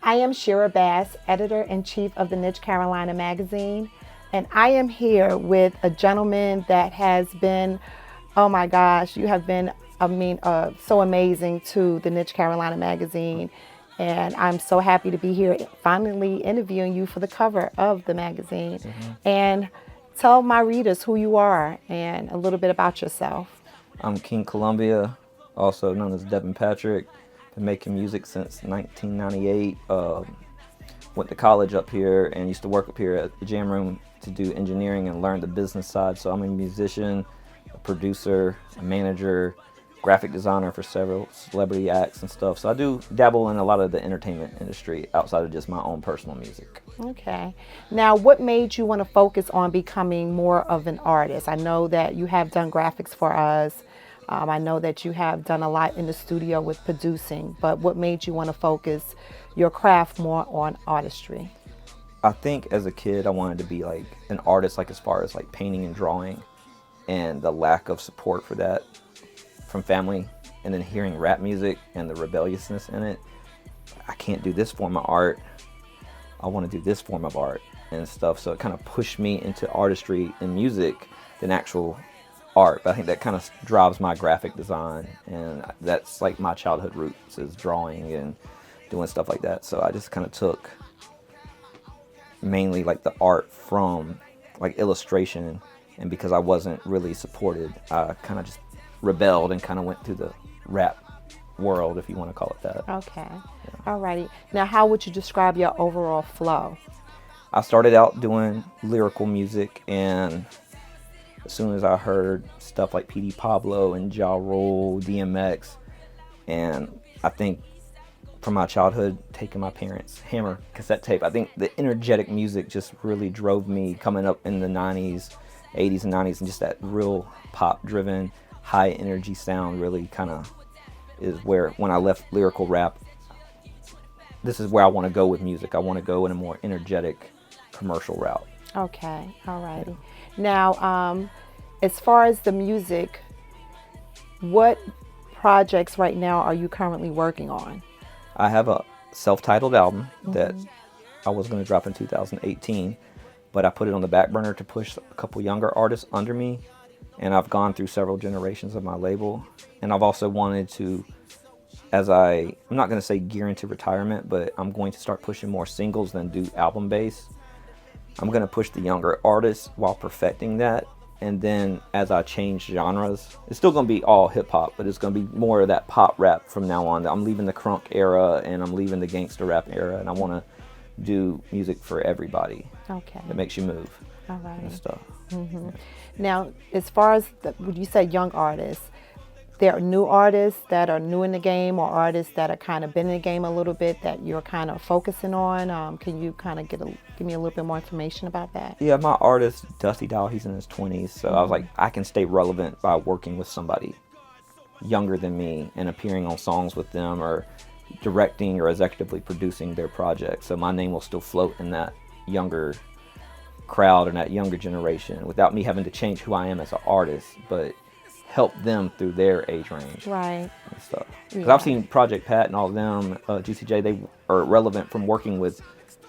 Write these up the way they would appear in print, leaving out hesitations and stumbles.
I am Shira Bass, editor-in-chief of the Niche Carolina magazine, and I am here with a gentleman that has been, oh my gosh, you have been, so amazing to the Niche Carolina magazine, and I'm so happy to be here finally interviewing you for the cover of the magazine. And tell my readers who you are and a little bit about yourself. I'm King Killumbia, also known as Devin Patrick. Been making music since 1998. Went to college up here and used to work up here at the Jam Room to do engineering and learn the business side. So I'm a musician, a producer, a manager, graphic designer for several celebrity acts and stuff. So I do dabble in a lot of the entertainment industry outside of just my own personal music. Okay. Now, what made you want to focus on becoming more of an artist? I know that you have done graphics for us. I know that you have done a lot in the studio with producing, but what made you want to focus your craft more on artistry? I think as a kid I wanted to be like an artist, like as far as like painting and drawing, and the lack of support for that from family, and then hearing rap music and the rebelliousness in it. I can't do this form of art. I want to do this form of art and stuff. So it kind of pushed me into artistry and music than actual art. But I think that kind of drives my graphic design, and that's like my childhood roots is drawing and doing stuff like that. So I just kind of took mainly like the art from like illustration, and because I wasn't really supported, I kind of just rebelled and kind of went through the rap world, if you want to call it that. Okay. Alrighty. Now, how would you describe your overall flow? I started out doing lyrical music, and as soon as I heard stuff like PD Pablo and Ja Rule, DMX, and I think from my childhood, taking my parents' Hammer cassette tape, I think the energetic music just really drove me coming up in the 90s, 80s and 90s, and just that real pop-driven, high-energy sound really kind of is where, when I left lyrical rap, this is where I want to go with music. I want to go in a more energetic commercial route. Okay. Alrighty. Now, as far as the music, what projects right now are you currently working on? I have a self-titled album that I was going to drop in 2018, but I put it on the back burner to push a couple younger artists under me, and I've gone through several generations of my label, and I've also wanted to, I'm not going to say gear into retirement, but I'm going to start pushing more singles than do album base. I'm going to push the younger artists while perfecting that, and then as I change genres, it's still going to be all hip-hop, but it's going to be more of that pop rap from now on. I'm leaving the crunk era, and I'm leaving the gangster rap era, and I want to do music for everybody. Okay. That makes you move. All right. And stuff. Mm-hmm. Now, as far as would you say young artists, there are new artists that are new in the game, or artists that are kind of been in the game a little bit that you're kind of focusing on? Can you kind of give me a little bit more information about that? Yeah, my artist, Dusty Dial, he's in his 20s, so I was like, I can stay relevant by working with somebody younger than me and appearing on songs with them, or directing or executively producing their project. So my name will still float in that younger crowd and that younger generation without me having to change who I am as an artist, but help them through their age range. Right. And stuff. Because Yeah. I've seen Project Pat and all of them, Juicy J, they are relevant from working with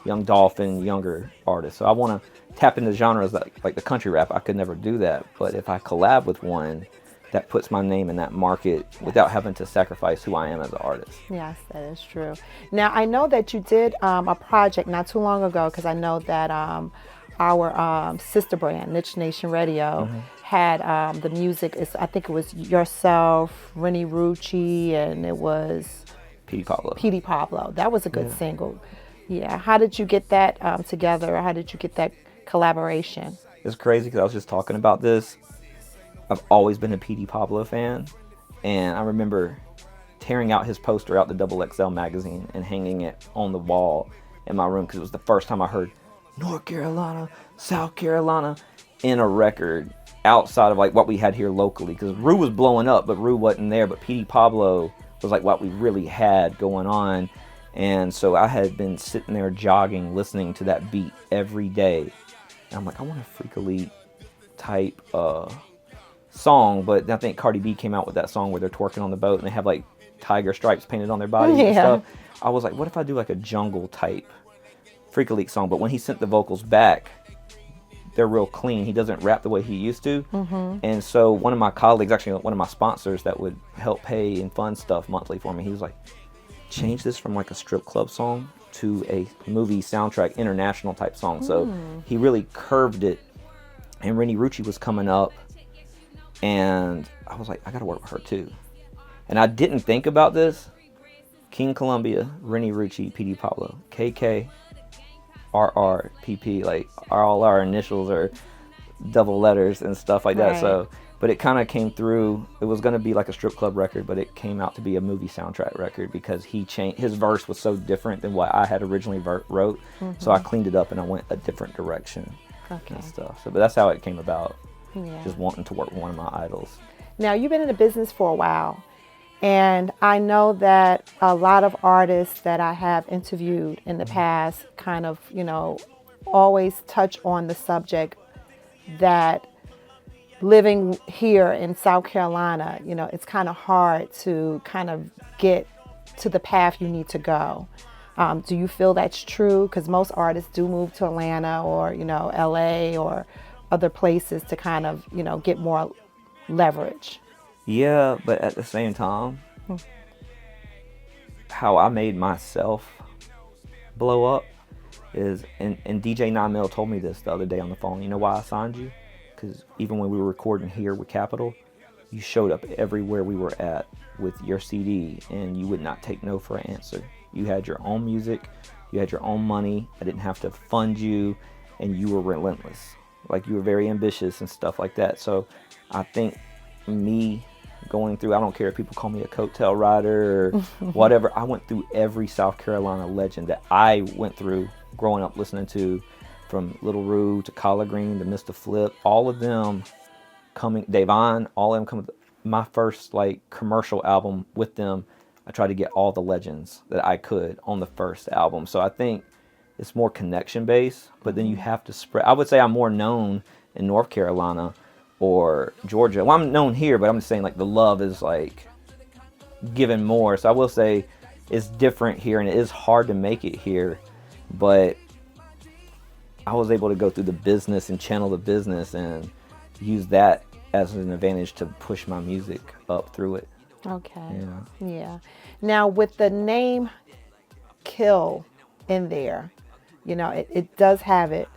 Young Dolph and younger artists. So I want to tap into genres like the country rap. I could never do that, but if I collab with one, that puts my name in that market without having to sacrifice who I am as an artist. Yes, that is true. Now, I know that you did a project not too long ago, because I know that our sister brand, Niche Nation Radio, had the music. I think it was yourself, Rennie Rucci, and it was PD Pablo. PD Pablo. That was a good single. Yeah. How did you get that together? Or how did you get that collaboration? It's crazy because I was just talking about this. I've always been a PD Pablo fan, and I remember tearing out his poster out the XXL magazine and hanging it on the wall in my room because it was the first time I heard North Carolina, South Carolina in a record outside of like what we had here locally, because Rue was blowing up, but Rue wasn't there. But PD Pablo was like what we really had going on, and so I had been sitting there jogging, listening to that beat every day, and I'm like, I want a Freak Elite type song, but I think Cardi B came out with that song where they're twerking on the boat and they have like tiger stripes painted on their bodies and Yeah. stuff. I was like, what if I do like a jungle type Freak a Leak song? But when he sent the vocals back, they're real clean. He doesn't rap the way he used to. And so one of my colleagues, actually one of my sponsors that would help pay and fund stuff monthly for me, he was like, change this from like a strip club song to a movie soundtrack international type song. So he really curved it. And Rennie Rucci was coming up, and I was like, I gotta work with her too. And I didn't think about this. King Killumbia, Rennie Rucci, PD Pablo, KK, RR, PP, like all our initials are double letters and stuff like that. Right. So, but it kind of came through. It was gonna be like a strip club record, but it came out to be a movie soundtrack record because he changed. His verse was so different than what I had originally wrote. So I cleaned it up and I went a different direction. Okay. And stuff. So, but that's how it came about. Yeah. Just wanting to work with one of my idols. Now, you've been in the business for a while, and I know that a lot of artists that I have interviewed in the past kind of, always touch on the subject that living here in South Carolina, it's kind of hard to kind of get to the path you need to go. Do you feel that's true? Because most artists do move to Atlanta or, LA or other places to kind of, get more leverage. Yeah, but at the same time, how I made myself blow up is, and DJ 9 Mil told me this the other day on the phone. You know why I signed you? Because even when we were recording here with Capitol, you showed up everywhere we were at with your CD, and you would not take no for an answer. You had your own music, you had your own money. I didn't have to fund you, and you were relentless. Like, you were very ambitious and stuff like that. So I think me going through, I don't care if people call me a coattail rider or whatever, I went through every South Carolina legend that I went through growing up listening to, from Little Rue to Collard Green to Mr. Flip, all of them coming, Davon, all of them coming. My first like commercial album with them, I tried to get all the legends that I could on the first album. So I think it's more connection based, but then you have to spread. I would say I'm more known in North Carolina or Georgia. Well, I'm known here, but I'm just saying like the love is like given more. So I will say it's different here, and it is hard to make it here, but I was able to go through the business and channel the business and use that as an advantage to push my music up through it. Okay. Yeah. Now, with the name Kill in there, it does have it.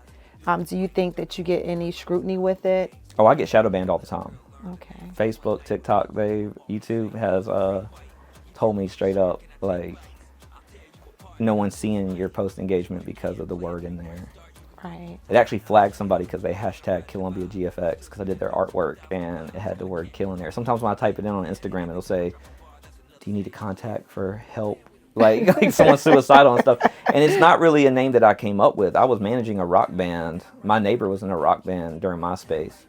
Do you think that you get any scrutiny with it? Oh, I get shadow banned all the time. Okay. Facebook, TikTok, YouTube has told me straight up, like, no one's seeing your post engagement because of the word in there. Right. It actually flagged somebody because they hashtag Killumbia GFX because I did their artwork and it had the word kill in there. Sometimes when I type it in on Instagram, it'll say, do you need to contact for help? Like someone's suicidal and stuff. And it's not really a name that I came up with. I was managing a rock band. My neighbor was in a rock band during MySpace,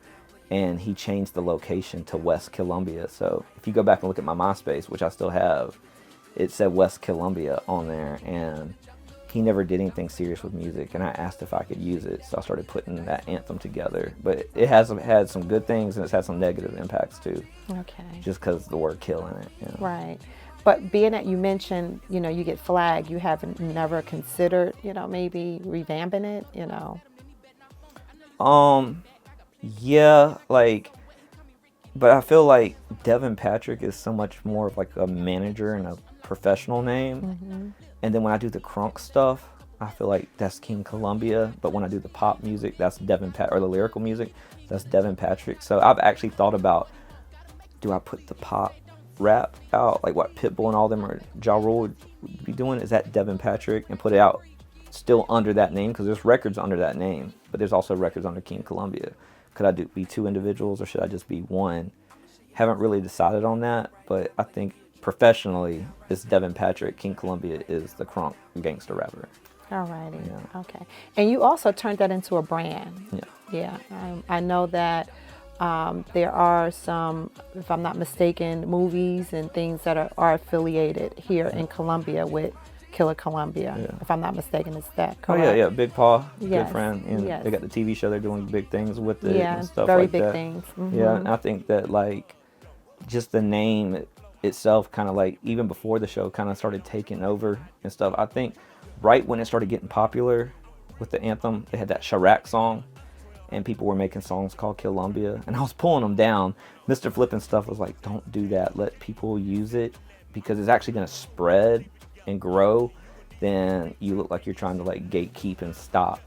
and he changed the location to West Killumbia. So if you go back and look at my MySpace, which I still have, it said West Killumbia on there, and he never did anything serious with music, and I asked if I could use it, so I started putting that anthem together. But it has had some good things, and it's had some negative impacts too. Okay. Just because the word kill in it. Right. But being that you mentioned, you get flagged, you haven't never considered, maybe revamping it, Yeah, but I feel like Devin Patrick is so much more of like a manager and a professional name. Mm-hmm. And then when I do the crunk stuff, I feel like that's King Killumbia. But when I do the pop music, that's Devin or the lyrical music, that's Devin Patrick. So I've actually thought about, do I put the pop rap out, like what Pitbull and all them or Ja Rule would be doing? Is that Devin Patrick, and put it out still under that name? Because there's records under that name, but there's also records under King Killumbia. Could I be two individuals, or should I just be one? Haven't really decided on that, but I think professionally it's Devin Patrick. King Killumbia is the crunk gangster rapper. All righty. Yeah. Okay. And you also turned that into a brand. Yeah. Yeah. I know that there are some, if I'm not mistaken, movies and things that are affiliated here in Columbia with Killer Killumbia. Yeah. If I'm not mistaken, is that Oh correct? yeah, Big Paw, Yes, good friend, and yes. they got the TV show. They're doing big things with it Yeah, and stuff very like big that. things. Mm-hmm. Yeah, and I think that just the name, itself kind of like, even before the show, kind of started taking over and stuff. I think right when it started getting popular with the anthem, they had that Chirac song, and people were making songs called Killumbia, and I was pulling them down. Mr. Flip and stuff was like, don't do that. Let people use it, because it's actually going to spread and grow. Then you look like you're trying to like gatekeep and stop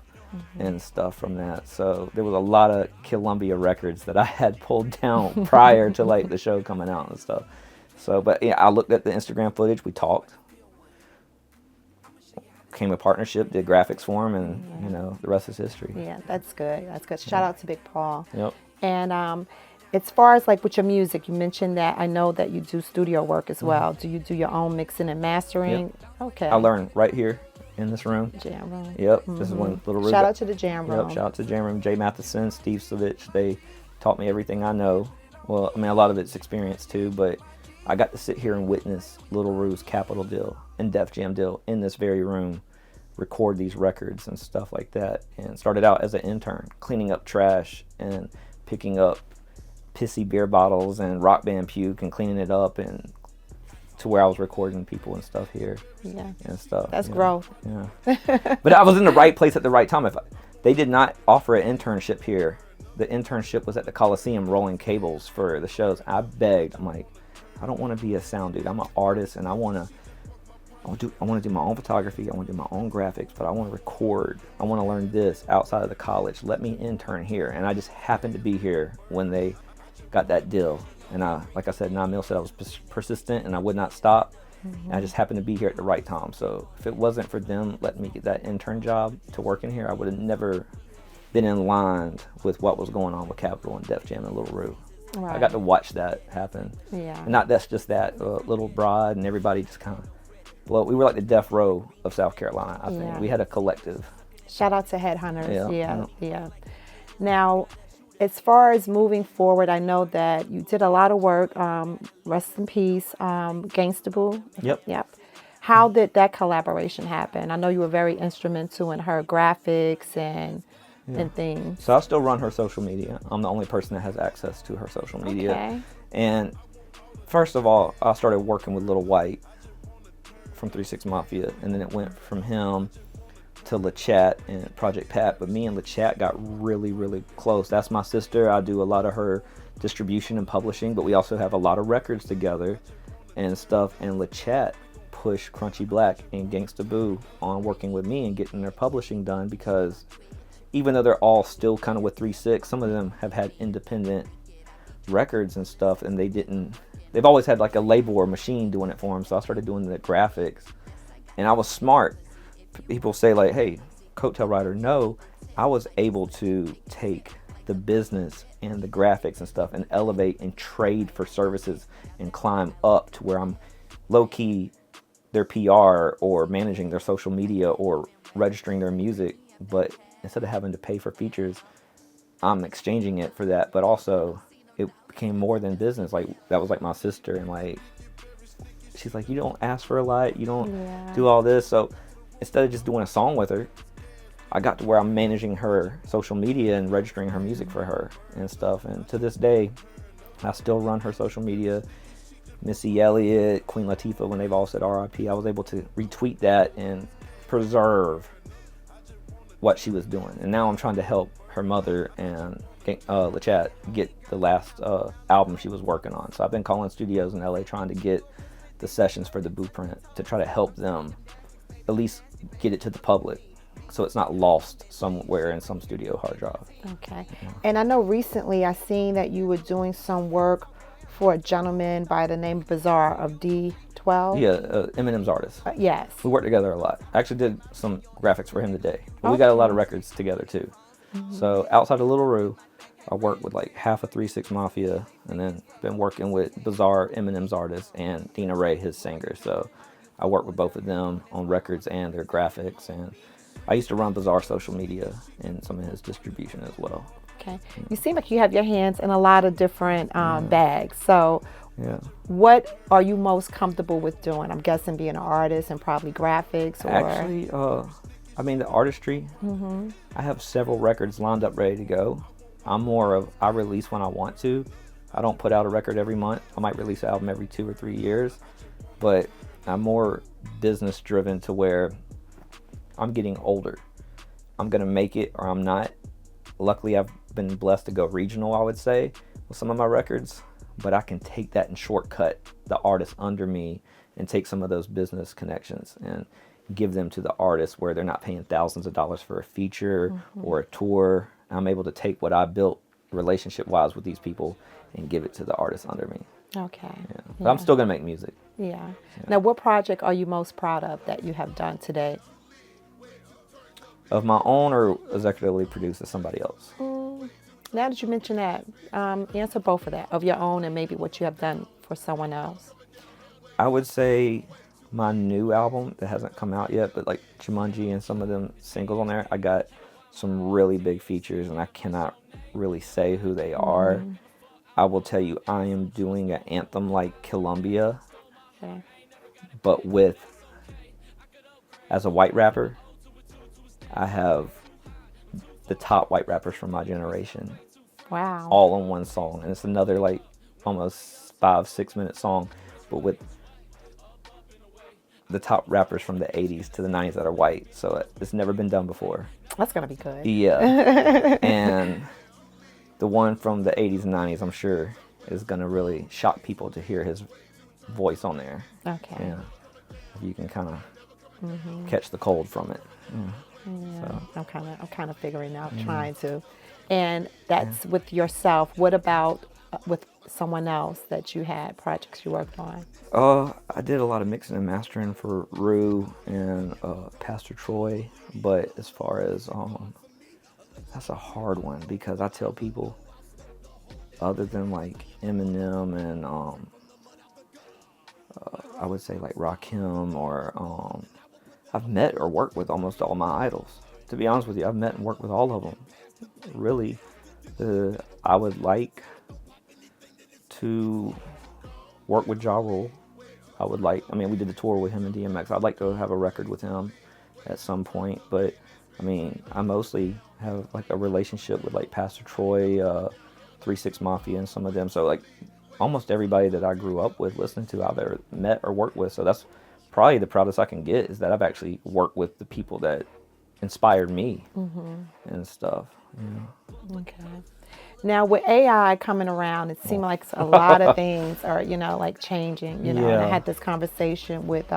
and stuff from that. So there was a lot of Killumbia records that I had pulled down prior to like the show coming out and stuff. So, but yeah, I looked at the Instagram footage. We talked, came a partnership, did graphics for him, and you know, the rest is history. Yeah, that's good. That's good. Shout out to Big Paul. Yep. And as far as like with your music, you mentioned that I know that you do studio work as well. Do you do your own mixing and mastering? Yep. Okay. I learned right here in this room. Jam room. Yep. This is one little room. Shout out to the jam room. Yep. Shout out to Jam Room. Jay Matheson, Steve Savich. They taught me everything I know. Well, I mean, a lot of it's experience too, but I got to sit here and witness Little Rue's Capital Deal and Def Jam Deal in this very room, record these records and stuff like that. And started out as an intern, cleaning up trash and picking up pissy beer bottles and Rock Band puke and cleaning it up, and to where I was recording people and stuff here. Yeah. And stuff. That's growth. Yeah. But I was in the right place at the right time. They did not offer an internship here. The internship was at the Coliseum rolling cables for the shows. I begged. I'm like, I don't want to be a sound dude. I'm an artist, and I want to do my own photography. I want to do my own graphics, but I want to record. I want to learn this outside of the college. Let me intern here. And I just happened to be here when they got that deal. And like I said, 9 Mil said I was persistent and I would not stop. And I just happened to be here at the right time. So if it wasn't for them letting me get that intern job to work in here, I would have never been in line with what was going on with Capitol and Def Jam and Little Rue. Right. I got to watch that happen. Yeah. And not that's just that, Little Broad and everybody just kind of blow. We were like the death row of South Carolina, I think. Yeah. We had a collective. Shout out to Headhunters. Yeah. Yeah. Now, as far as moving forward, I know that you did a lot of work. Rest in peace, Gangsta Boo. Yep. How did that collaboration happen? I know you were very instrumental in her graphics and things. So I still run her social media. I'm the only person that has access to her social media. Okay. And first of all, I started working with Lil White from 3 6 Mafia, and then it went from him to LaChat and Project Pat. But me and LaChat got really, really close. That's my sister. I do a lot of her distribution and publishing, but we also have a lot of records together and stuff. And LaChat pushed Crunchy Black and Gangsta Boo on working with me and getting their publishing done, because even though they're all still kind of with 3 6, some of them have had independent records and stuff, and they've always had like a label or machine doing it for them. So I started doing the graphics, and I was smart. People say like, hey, coattail rider. No, I was able to take the business and the graphics and stuff and elevate and trade for services and climb up to where I'm low-key their PR or managing their social media or registering their music. But instead of having to pay for features, I'm exchanging it for that. But also it became more than business. Like, that was like my sister, and like, she's like, you don't ask for a lot, you don't do all this. So instead of just doing a song with her, I got to where I'm managing her social media and registering her music for her and stuff. And to this day, I still run her social media. Missy Elliott, Queen Latifah, when they've all said RIP, I was able to retweet that and preserve what she was doing. And now I'm trying to help her mother and LaChat get the last album she was working on. So I've been calling studios in LA trying to get the sessions for the Blueprint to try to help them at least get it to the public, so it's not lost somewhere in some studio hard drive. Okay. And I know recently I seen that you were doing some work for a gentleman by the name of Bizarre of D12. Yeah, Eminem's artist. Yes. We work together a lot. I actually did some graphics for him today. But we got a lot of records together too. So outside of Little Rue, I worked with like half of 3 6 Mafia, and then been working with Bizarre, Eminem's artist, and Dina Ray, his singer. So I work with both of them on records and their graphics, and I used to run Bizarre social media and some of his distribution as well. Okay. You seem like you have your hands in a lot of different bags. So what are you most comfortable with doing? I'm guessing being an artist and probably graphics. Or... Actually, I mean, the artistry, I have several records lined up ready to go. I'm more of, I release when I want to. I don't put out a record every month. I might release an album every 2 or 3 years, but I'm more business driven to where I'm getting older. I'm gonna make it or I'm not. Luckily, I've been blessed to go regional, I would say, with some of my records, but I can take that and shortcut the artists under me and take some of those business connections and give them to the artists where they're not paying thousands of dollars for a feature or a tour. I'm able to take what I built relationship-wise with these people and give it to the artists under me. Okay. Yeah. But I'm still gonna make music. Yeah. Now, what project are you most proud of that you have done today? Of my own or executively produced as somebody else? Now that you mention that, answer both of that, of your own and maybe what you have done for someone else. I would say my new album that hasn't come out yet, but like Jumanji and some of them singles on there, I got some really big features and I cannot really say who they are. I will tell you, I am doing an anthem like Killumbia, Okay. but as a white rapper, I have the top white rappers from my generation Wow. all on one song. And it's another like almost 5-6 minute song, but with the top rappers from the 80s to the 90s that are white. So it's never been done before. That's going to be good. Yeah. And the one from the 80s and 90s, I'm sure, is going to really shock people to hear his voice on there. Okay. Yeah. You can kind of catch the cold from it. Yeah. So. I'm kind of figuring out, trying to. And that's with yourself. What about with someone else that you had projects you worked on? I did a lot of mixing and mastering for Rue and Pastor Troy, but as far as that's a hard one because I tell people, other than like Eminem and I would say like Rakim or I've met or worked with almost all my idols. To be honest with you, I've met and worked with all of them. Really, I would like to work with Ja Rule. We did the tour with him and DMX. I'd like to have a record with him at some point, but I mean, I mostly have like a relationship with like Pastor Troy, 3 6 Mafia and some of them. So like almost everybody that I grew up with listening to, I've ever met or worked with. So that's probably the proudest I can get, is that I've actually worked with the people that inspired me and stuff. Yeah. Okay. Now with AI coming around, it seems like a lot of things are, like changing, and I had this conversation with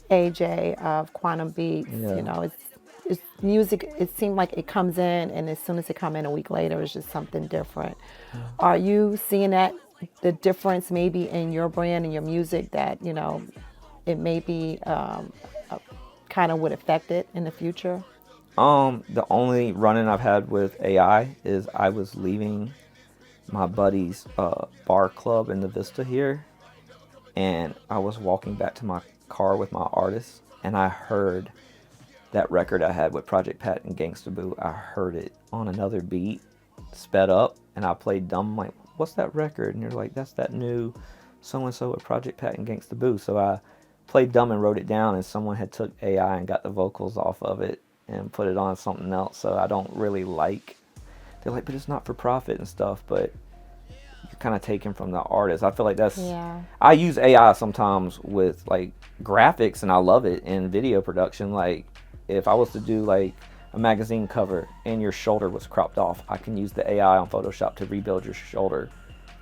AJ of Quantum Beats. It's music, it seemed like it comes in and as soon as it comes in a week later, it's just something different. Are you seeing that, the difference maybe in your brand and your music, that, it may be kind of would affect it in the future? The only run-in I've had with AI is I was leaving my buddy's bar club in the Vista here, and I was walking back to my car with my artist, and I heard that record I had with Project Pat and Gangsta Boo. I heard it on another beat, sped up, and I played dumb, like, what's that record? And you're like, that's that new so-and-so with Project Pat and Gangsta Boo. So I played dumb and wrote it down, and someone had took AI and got the vocals off of it and put it on something else. So I don't really like, they're like, but it's not for profit and stuff, but you're kind of taken from the artist. I feel like that's, I use AI sometimes with like graphics, and I love it in video production. Like if I was to do like a magazine cover and your shoulder was cropped off, I can use the AI on Photoshop to rebuild your shoulder,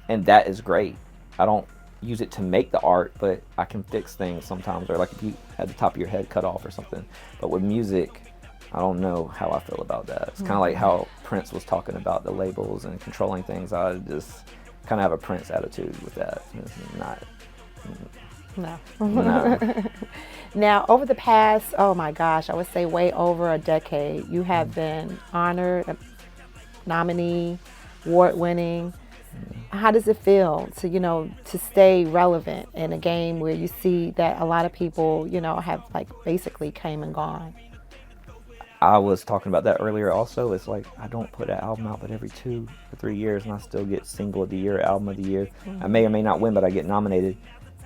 and that is great. I don't use it to make the art, but I can fix things sometimes, or like if you had the top of your head cut off or something. But with music, I don't know how I feel about that. It's kind of like how Prince was talking about the labels and controlling things. I just kind of have a Prince attitude with that. It's not. No. Now, over the past, oh my gosh, I would say way over a decade, you have been honored, nominee, award-winning. How does it feel to, to stay relevant in a game where you see that a lot of people, have like basically came and gone? I was talking about that earlier also. It's like I don't put an album out but every 2 or 3 years, and I still get single of the year, album of the year. I may or may not win, but I get nominated.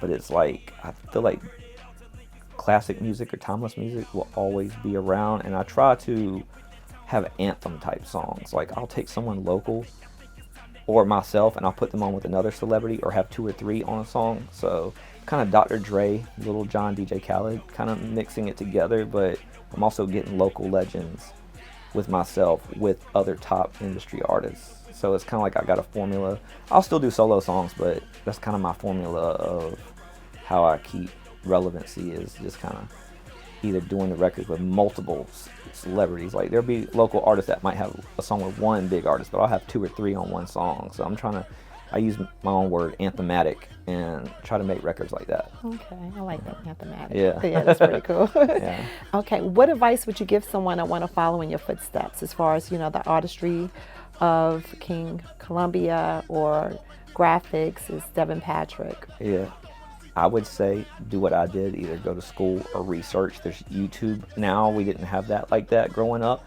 But it's like, I feel like classic music or timeless music will always be around, and I try to have anthem type songs. Like I'll take someone local or myself, and I'll put them on with another celebrity, or have 2 or 3 on a song. So kind of Dr. Dre, Little John, DJ Khaled, kind of mixing it together, but I'm also getting local legends with myself with other top industry artists. So it's kind of like I got a formula. I'll still do solo songs, but that's kind of my formula of how I keep relevancy, is just kind of either doing the records with multiple celebrities. Like there'll be local artists that might have a song with one big artist, but I'll have 2 or 3 on one song. So I use my own word, anthematic, and try to make records like that. Okay, I like that, anthematic. Yeah. Yeah, that's pretty cool. Yeah. Okay, what advice would you give someone that want to follow in your footsteps as far as, the artistry of King Killumbia or graphics is Devin Patrick? Yeah. I would say do what I did, either go to school or research. There's YouTube now. We didn't have that like that growing up.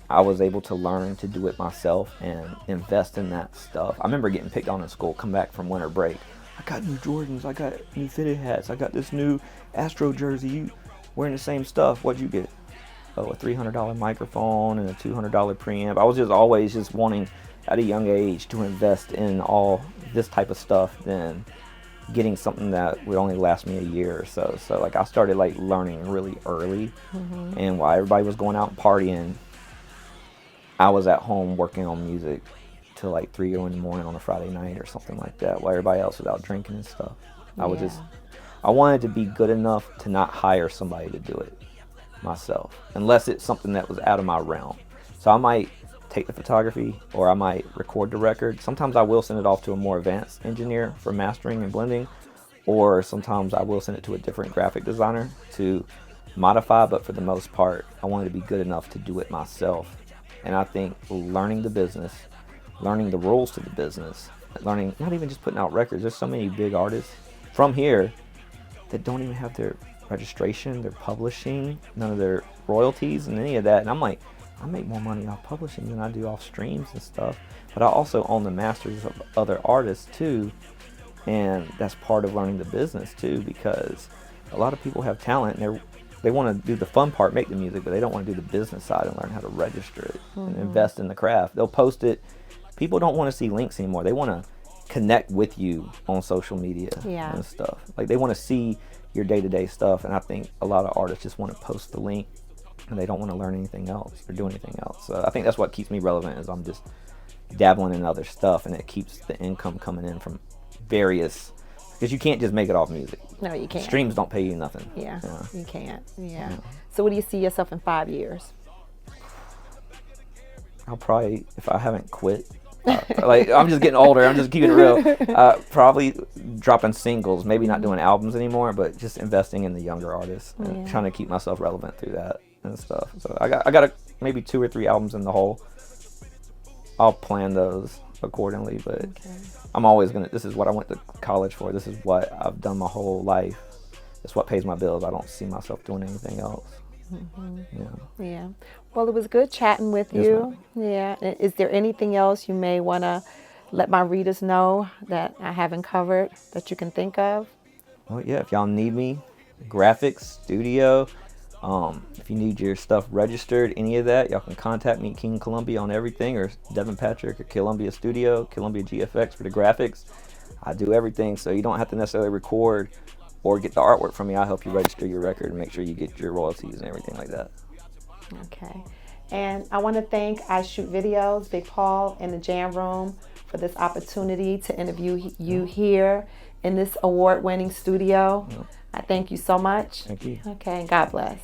I was able to learn to do it myself and invest in that stuff. I remember getting picked on in school, come back from winter break. I got new Jordans, I got new fitted hats, I got this new Astro jersey. You wearing the same stuff. What'd you get? Oh, a $300 microphone and a $200 preamp. I was just always just wanting at a young age to invest in all this type of stuff than getting something that would only last me a year or so. So like I started like learning really early, and while everybody was going out and partying, I was at home working on music till like 3 in the morning on a Friday night or something like that, while everybody else was out drinking and stuff. I wanted to be good enough to not hire somebody to do it myself, unless it's something that was out of my realm. So I might take the photography, or I might record the record. Sometimes I will send it off to a more advanced engineer for mastering and blending, or sometimes I will send it to a different graphic designer to modify, but for the most part, I wanted to be good enough to do it myself. And I think learning the business, learning the rules to the business, learning not even just putting out records. There's so many big artists from here that don't even have their registration, their publishing, none of their royalties and any of that. And I'm like, I make more money off publishing than I do off streams and stuff. But I also own the masters of other artists too. And that's part of learning the business too, because a lot of people have talent and they want to do the fun part, make the music, but they don't want to do the business side and learn how to register it and invest in the craft. They'll post it. People don't want to see links anymore. They want to connect with you on social media and stuff. Like they want to see your day-to-day stuff. And I think a lot of artists just want to post the link and they don't want to learn anything else or do anything else. So I think that's what keeps me relevant, is I'm just dabbling in other stuff, and it keeps the income coming in from various, because you can't just make it off music. No, you can't. Streams don't pay you nothing. Yeah, you can't. Yeah. So what do you see yourself in 5 years? I'll probably, if I haven't quit, like I'm just getting older, I'm just keeping it real, probably dropping singles, maybe not doing albums anymore, but just investing in the younger artists and trying to keep myself relevant through that and stuff. So I got maybe 2 or 3 albums in the hole. I'll plan those accordingly, but I'm always gonna, this is what I went to college for, this is what I've done my whole life, it's what pays my bills. I don't see myself doing anything else. Yeah. Well, it was good chatting with you. Yeah. Is there anything else you may want to let my readers know that I haven't covered that you can think of? Well, yeah, if y'all need me, graphics, studio, if you need your stuff registered, any of that, y'all can contact me, King Killumbia, on everything, or Devin Patrick, or Killumbia Studio, Killumbia GFX for the graphics. I do everything, so you don't have to necessarily record or get the artwork from me. I'll help you register your record and make sure you get your royalties and everything like that. Okay. And I want to thank I Shoot Videos, Big Paul, and the Jam Room for this opportunity to interview you here in this award-winning studio. I thank you so much. Thank you. Okay, and God bless.